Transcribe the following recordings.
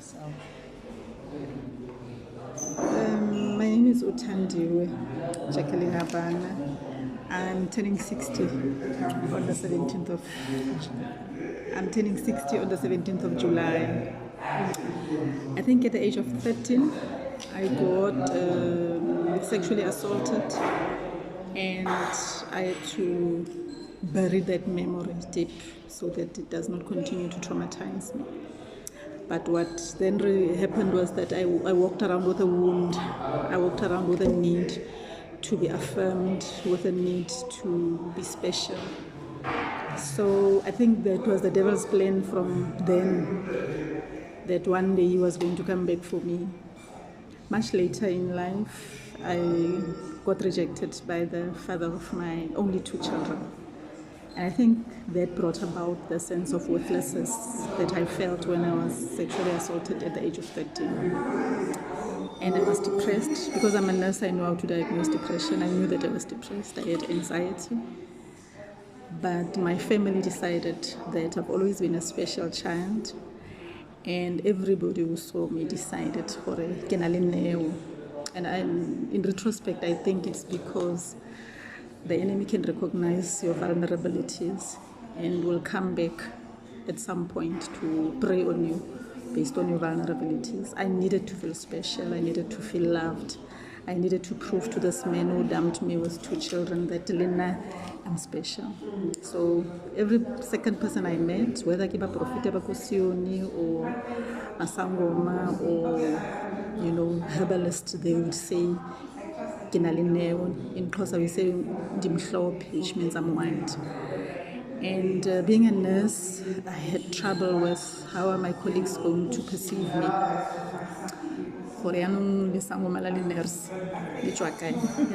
yourself. My name is Uthandiwe Jacqueline Abana. I'm turning 60 on the 17th of July. I think at the age of 13, I got sexually assaulted, and I had to bury that memory deep so that it does not continue to traumatize me. But what then really happened was that I walked around with a wound. I walked around with a need to be affirmed, with a need to be special. So I think that was the devil's plan from then, that one day he was going to come back for me. Much later in life, I got rejected by the father of my only 2 children. And I think that brought about the sense of worthlessness that I felt when I was sexually assaulted at the age of 13. And I was depressed. Because I'm a nurse, I know how to diagnose depression. I knew that I was depressed. I had anxiety. But my family decided that I've always been a special child. And everybody who saw me decided for a Kenalineo. And in retrospect, I think it's because the enemy can recognize your vulnerabilities and will come back at some point to prey on you based on your vulnerabilities. I needed to feel special. I needed to feel loved. I needed to prove to this man who dumped me with 2 children that Lena, I'm special. So every second person I met, whether kiba profite ba Kosioni or a Sangoma or herbalist, they would say in Xhosa we say ndimhlophe, which means I'm white. And being a nurse, I had trouble with how are my colleagues going to perceive me. And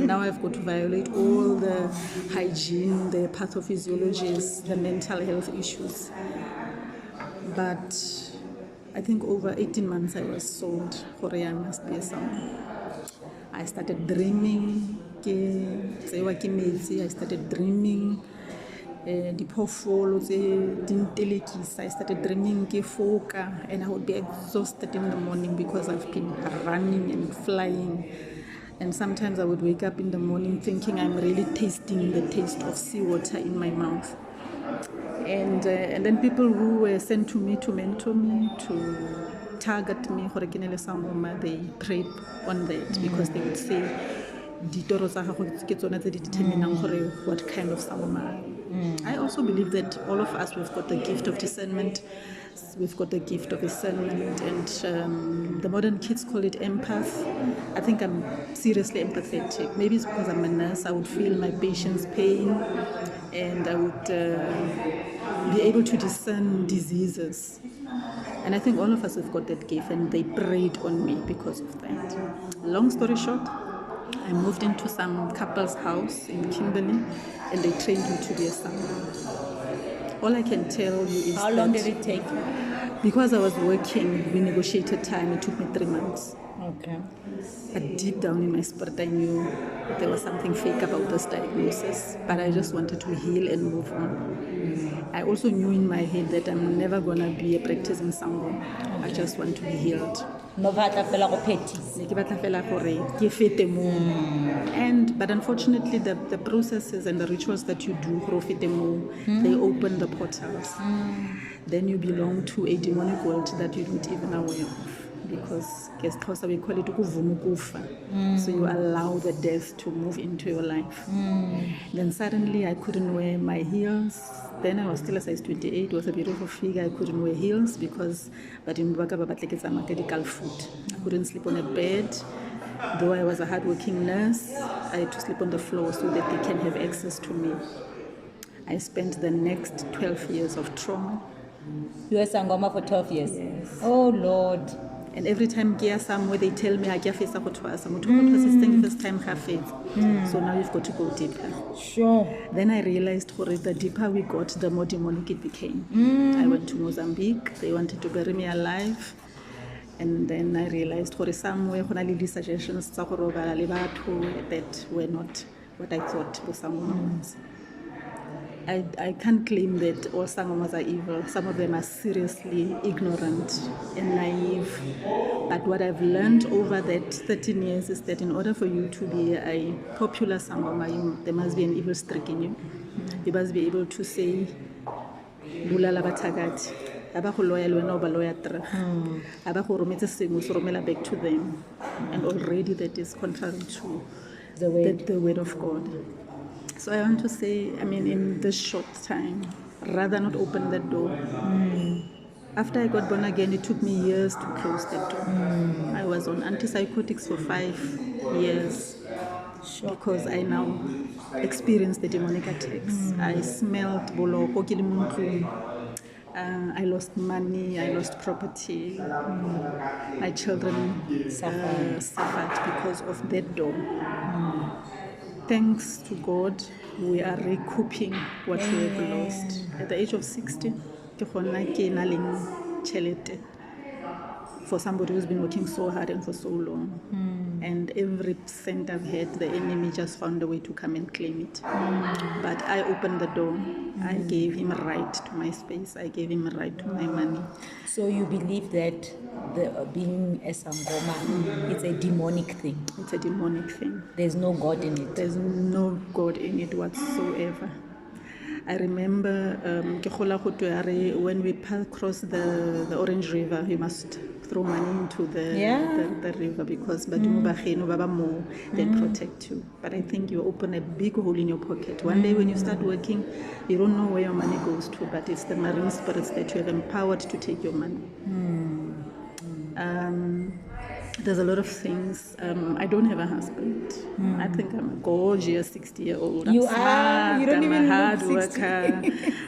now I've got to violate all the hygiene, the pathophysiologies, the mental health issues. But I think over 18 months I was sold for I must be a son. I started dreaming. I started dreaming. I started dreaming and I would be exhausted in the morning because I've been running and flying. And sometimes I would wake up in the morning thinking I'm really tasting the taste of seawater in my mouth. And then people who were sent to me to mentor me, to target me, they preyed on that because they would say, what kind of Sangoma. I also believe that all of us, we've got the gift of discernment, we've got the gift of discernment, and the modern kids call it empath. I think I'm seriously empathetic. Maybe it's because I'm a nurse. I would feel my patient's pain, and I would be able to discern diseases. And I think all of us have got that gift, and they preyed on me because of that. Long story short, I moved into some couple's house in Kimberley, and they trained me to be a Sangoma. All I can tell you is how long did it take? Because I was working, we negotiated time. It took me 3 months. Okay. But deep down in my spirit, I knew there was something fake about this diagnosis, but I just wanted to heal and move on. I also knew in my head that I'm never going to be a practicing Sangoma. I just want to be healed. But unfortunately, the processes and the rituals that you do, they open the portals. Then you belong to a demonic world that you don't even aware of. Because we call it ukuvumukufa. So you allow the death to move into your life. Then suddenly I couldn't wear my heels. Then I was still a size 28. It was a beautiful figure. I couldn't wear heels because medical food. I couldn't sleep on a bed. Though I was a hardworking nurse, I had to sleep on the floor so that they can have access to me. I spent the next 12 years of trauma. You were Sangoma for 12 years? Yes. Oh Lord. And every time I get somewhere, they tell me I face a first time. So now you've got to go deeper. Sure. Then I realized the deeper we got, the more demonic it became. I went to Mozambique. They wanted to bury me alive. And then I realized somewhere suggestions that were not what I thought was. I can't claim that all Sangomas are evil. Some of them are seriously ignorant and naive. But what I've learned over that 13 years is that in order for you to be a popular Sangoma, there must be an evil streak in you. You must be able to say, bulala bathakati. Aba go loyal wena o ba loyal tra. Aba go rometse sengwe se romela back to them. And already that is contrary to the word of God. So I want to say, in this short time, rather not open that door. After I got born again, it took me years to close that door. I was on antipsychotics for 5 years because I now experienced the demonic attacks. I smelled boloko ke le mo ntlong. I lost money, I lost property. My children suffered because of that door. Thanks to God, we are recouping what we have lost. At the age of 60, ke gona ke na leng tšhelete for somebody who's been working so hard and for so long. And every cent I've had, the enemy just found a way to come and claim it. But I opened the door. I gave him a right to my space. I gave him a right to my money. So you believe that being a Sangoma, it's a demonic thing? It's a demonic thing. There's no God in it? There's no God in it whatsoever. I remember when we cross the Orange River, you must throw money into the river because badumo bageno ba ba more than protect you. But I think you open a big hole in your pocket. One day when you start working, you don't know where your money goes to, but it's the marine spirits that you have empowered to take your money. There's a lot of things. I don't have a husband. I think I'm a gorgeous 60-year-old. You I'm are? smart, You don't I'm even a hard look 60. worker.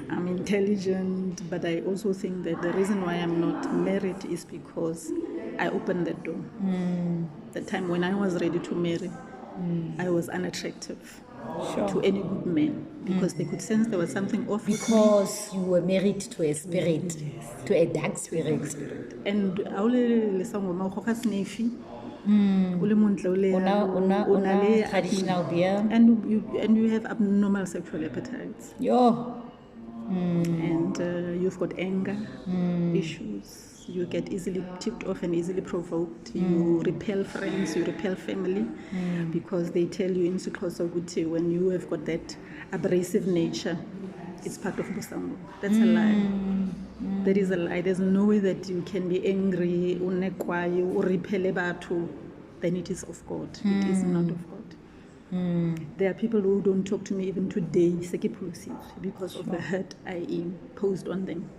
I'm intelligent. But I also think that the reason why I'm not married is because I opened the door. The time when I was ready to marry, I was unattractive to any good man because they could sense there was something off with me. Because you were married to a spirit, to a dark spirit. And traditional beer. And you have abnormal sexual appetites. And you've got anger issues. You get easily tipped off and easily provoked. You repel friends, you repel family because they tell you in Sikhosa when you have got that abrasive nature, it's part of Busango. That's a lie. That is a lie. There's no way that you can be angry, or repel batho, then it is of God. It is not of God. There are people who don't talk to me even today because of the hurt I imposed on them.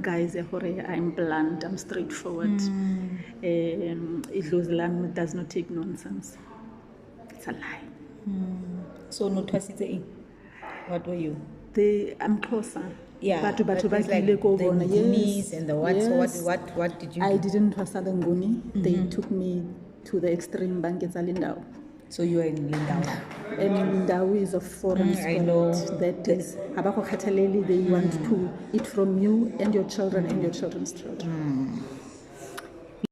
Guys, I'm blunt, I'm straightforward. It does not take nonsense. It's a lie. So no twasitse. What were you? I'm closer. Yeah, but it's like the Nguni's and the what? Yes. So what did you do? I didn't twasa the Nguni. They took me to the extreme Banketsa Lindau. So you were in Lindau. And Lindau is a foreign spirit. I know. That is, they want to eat from you and your children and your children's children.